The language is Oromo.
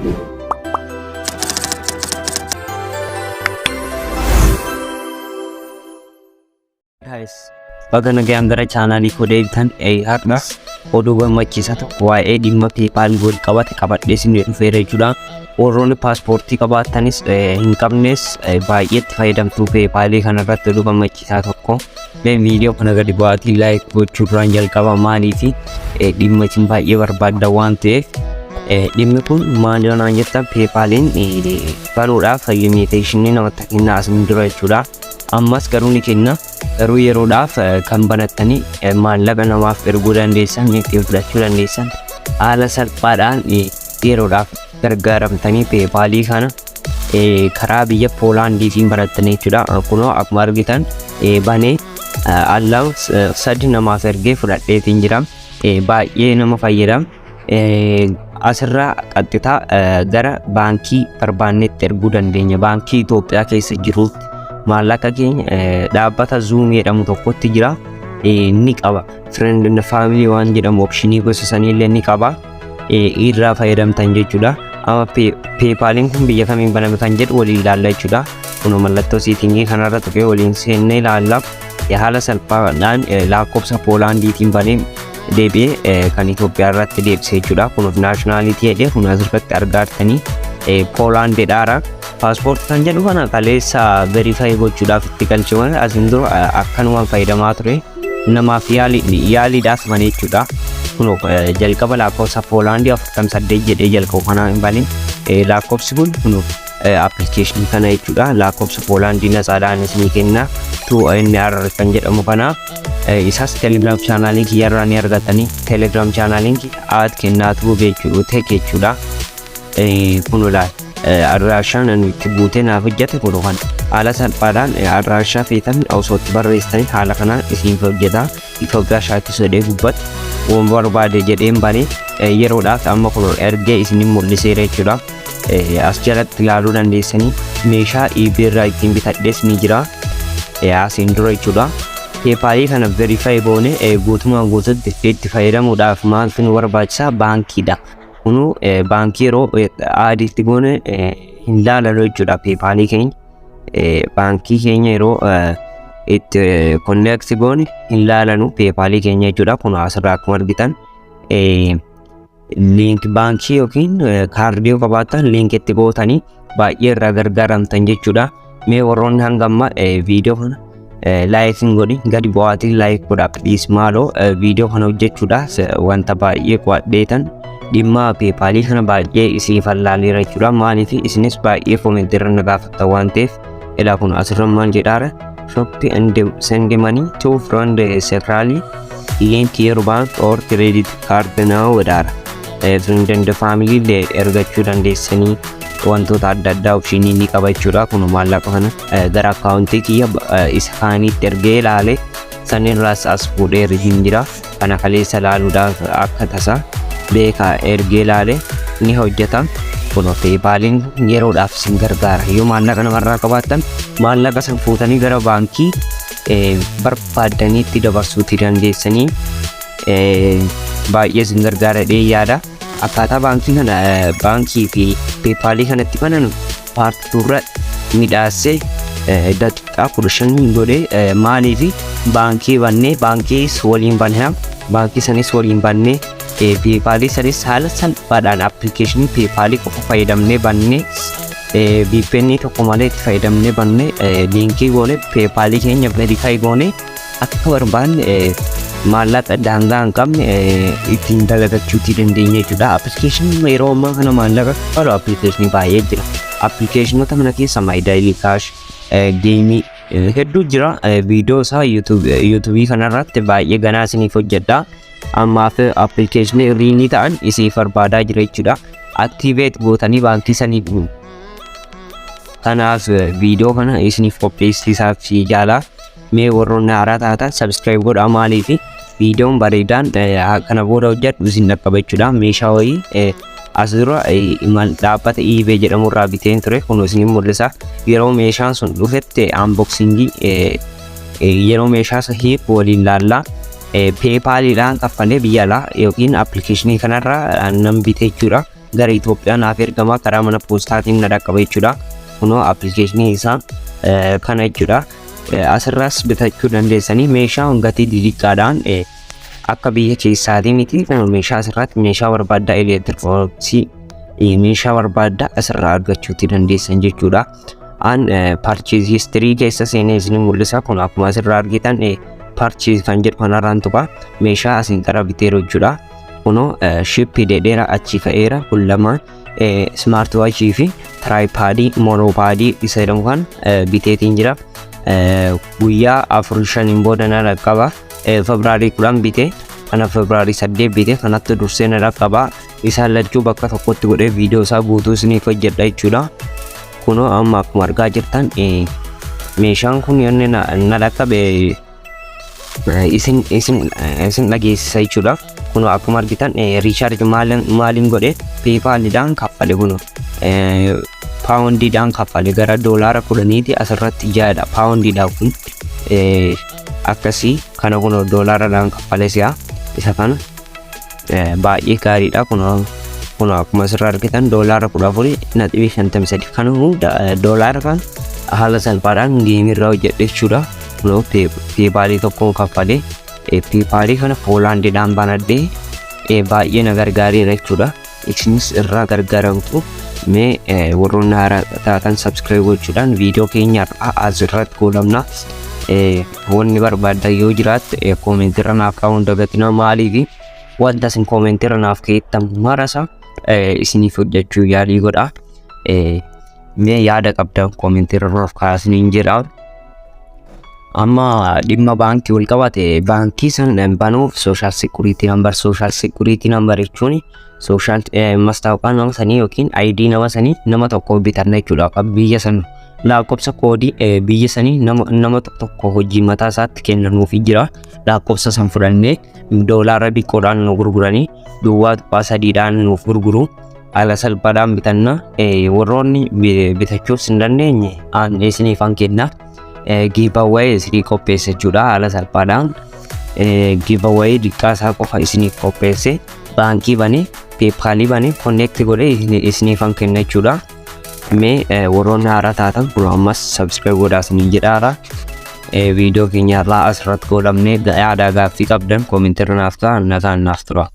Guys, baga nagayang gara channel ko deebitan har'a oduu gammachiisaa tokko waa'ee dhimma PayPal wal qabate isin dhufeera jechuudha. Warroonni paaspoortii qabaatanis hin qabnes baay'eetti fayyadamtuu PayPal kanarratti oduu gammachiisaa tokko viidiyoo kana gadi bu'aatii like gochuudhaan jalqaba maaliifi dhimma isin baay'ee barbaaddan waan ta'eef dhimmi kun maal jedhan jettan PayPalin banuudhaaf limiteeshinii namatti kennaa asin dura jechuudha. Ammas garuu ni kenna garuu yeroodhaaf kan banattanii maallaqa namaaf erguu dandeessan ittiin fudhachuu dandeessan haala salphaadhaan yeroodhaaf gargaaramtanii PayPal kana karaa biyya Poolaandiitiin banattanii jechuudha. Kunoo akkuma argitan banee allam sadi namaaf ergee fudhadheetiin jira. Baay'ee nama fayyada. Asirraa qaxxitaa gara baankii barbaannetti erguu dandeenya. Baankii Itoophiyaa keessa jirutti maallaqa keenya dhaabbata Zoom jedhamu tokkotti jira. Ni qaba friend and family waan jedhamu optionii gosa saniillee ni qaba. Irraa fayyadamtan jechuudha. Amma PayPalin kun biyya kamiin baname kan jedhu waliin ilaalla jechuudha. Kun mallattoo siitingii kanarra tuqee waliin seennee ilaalla. Haala salphaadhaan lakkoofsa Poolaandiitiin banee deebi'ee kan Itoophiyaa irratti deebisee jechuudha. Kunuuf naashinaalitii jedhee kun asirratti argattanii Poolaandiidhaara. Paaspoortii kan jedhu kana kaleessa verify gochuudhaaf itti galchuun asin dura akkanumaan fayyadamaa ture. Namaaf yaaliidhaaf banee jechuudha. Kunoo jalqaba lakkoofsa Poolaandii 48 jedhee jalqabu kana hin banin lakkoofsi kun kunoo application kana jechuudha. Lakkoofsa Poolaandii nasaadhaan isinii kenna. NR kan jedhamu kana isas Telegram channel kiyyarraa ni argatanii Telegram channel @kennaatu jechuudha. Kunoo laal Argaashaan nuti buutee naaf hojjete kunuun haala salphaadhaan argaashaa feetan osootti barreessanii haala kanaan isin hojjeta. Itoophiyaa shaatti sodee gubbatti waan barbaade jedheen banee yeroodhaaf amma kun ergee isin mul'iseera jechuudha. As jalatti ilaaluu dandeessanii meeshaa Birr ittiin bitadhees ni jira. Asin dura jechuudha. PayPal kana verify goone guutumaan guututti itti fayyadamuudhaaf maaltu nu barbaachisa baankiidha. Kunu baankii yeroo aadiitti goone hin laalanuu jechuudha. PayPal keenya baankii keenya yeroo itti connect goone hin laalanuu PayPal keenya jechuudha. Kun asirraa akkuma argitan link baankii yookiin kaardii qabaatan link itti gootanii baay'ee irraa gargaaramtan jechuudha. Mee warroonni hanga amma viidiyoo kana like godhi gadi bu'aatii like godha please maaloo viidiyoo kana hojjechuudha wanta baay'ee qo'adheetan dhimma PayPal kana baay'ee isin fallaaleera jechuudha. Maaliif isinis baay'ee comment irra na gaafattan waan ta'eef ilaa kun asirra maal jedhaara shop and send money to friend separately link your bank or credit card now jedhaara. Friend and family ergachuu dandeessanii wantoota adda addaa optionii ni qaba jechuudha. Kun maallaqa kana gara akaawuntii kiyya isa kaaniitti ergee ilaalee sanirraas as fuudhee hin jira. Kana kaleessa ilaaluudhaaf akka tasaa beeka ergee ilaalee ni hojjeta. Kun PayPalin yeroodhaaf sin gargaara. Yoo maallaqa namarraa qabaattan maallaqa san fuutanii gara baankii barbaadaniitti dabarsuutti dandeessanii baay'ee sin gargaara yaada. Akkaataa baankii kana baankii fi PayPal kanatti banan paartii turre midhaasee daqiiqaa 15 godhee maaliif baankii bannee baankii waliin bannee baankii sanis waliin bannee PayPal sanis haala salphaadhaan application PayPal qofa fayyadamnee bannee VPN tokko malee itti fayyadamnee bannee linkii goone PayPal keenya verify goone akka barbaanne maallaqa daangaa hin qabne ittiin dalagachuutti dandeenya jechuudha. Application yeroo ammaa kana maallaqa qabu application baay'ee jira. Applicationota kana keessa My Daily Cash geemii hedduu jira. Viidiyoo isaa YouTube kanarratti baay'ee ganaa isiniif hojjedha. Ammaaf application riilii ta'an isiif barbaadaa jira jechuudha. Activate gootanii baankii saniif kanaaf viidiyoo kana isiniif qopheessisaaf jaalaa. Mee warroonni haaraa taatan subscribe godhaa maaliif viidiyoon bareedaan kana booda hojjedhu isin dhaqqabachuudha. Meeshaa wayii as dura dhaabbata eBay jedhamurraa biteen ture kun isin mul'isa. Yeroo meeshaan sun dhufetti unboxingii yeroo meeshaa sahii waliin laallaa PayPalidhaan kaffalee biyya alaa yookiin applicationii kanarraa nan bitee jechuudha. gara Itoophiyaa naaf ergama karaa mana poostaatiin na dhaqqaba jechuudha. Kunoo appilikeeshinii isaa kana jechuudha. Asirraas bitachuu dandeessanii meeshaa gatii xixiqqaadhaan akka biyya keessaatii miti. Meeshaa asirratti meeshaa barbaaddaa elektirooniksii meeshaa barbaaddaa asirraa argachuutti dandeessan jechuudha. An purchase history keessa seenee isin mul'isa. Kun akkuma asirraa argitan purchase kan jedhu kanarraan tuqa meeshaa asiin qara biteeru jechuudha. Kunoo ship dheeraa achi ka'eera. Kun lamaan smart watchii fi tripodii monopadii isa jedhamu kan biteetiin jira. Guyyaa 4-5 booda na dhaqqaba. Febraarii 10 bite kana Febraarii 8 bite kanatti dursee na dhaqqaba. Isaan lachuu bakka tokkotti godhee viidiyoo isaa guutuu isiniif hojjedha jechuudha. Kunoo amma akkuma argaa jirtan meeshaan kun yoonni na dhaqqabe isin dhageessisa jechuudha. Kunoo akkuma argitan riichaarji maaliin godhe peepaaliidhaan kaffale. Kunoo paawundiidhaan kaffale gara doolaara 10 asirratti jaadha. Paawundiidhaan kun akkasii kana kunoo doolaaraadhaan kaffale si'a isa kana baay'ee gaariidha. Kunoo akkuma asirraa argitan doolaara 14.53 kana doolaara kan haala salphaadhaan geemirraa hojjedhe jechuudha. Kunoo peepaalii tokkoon kaffale. Peepaalii kana Poolaandiidhaan banadhee baay'ee na gargaareera jechuudha. Isinis irraa gargaaramtu mee warroonni haaraa taatan subscribe gochuudhaan viidiyoo keenya asirratti goolabna. Wanni barbaaddan yoo jiraatte koomentirra naaf kaa'uun dagatina maaliifi wanta isin koomentirra naaf keettan marasa isiniif hojjechuu yaalii godha. Mee yaada qabdan koomentirra naaf kaasiniin jedha. Amma dhimma baankii wal qabate baankii san banuuf social security number jechuun social mastaawqaa nama sanii yookiin ID nama sanii nama tokko bitanna jechuudha. Biyya san lakkoofsa koodii biyya sanii nama tokko hojii mataa isaatti kennanuuf jira. Lakkoofsa san fudhannee doolaara xiqqoodhaan nu gurguranii duwwaa 3dhaan nuuf gurguru. Haala salphaadhaan bitanna. Warroonni bitachuuf hin dandeenye aan isiniif an kenna. Giveaway isinii qopheesse jechuudha. Haala salphaadhaan giveaway diqqaasaa qofa isiniif qopheesse. Baankii banee peepaalii banee connect godhee isiniif an kenna jechuudha. Mee warroonni haaraa taatan kun ammas subscribe godhaa isiniin jedhaara. Viidiyoo keenyarraa asirratti goolabnee yaada gaaffii qabdan koomentirra naaf kaa'aa naaf tura.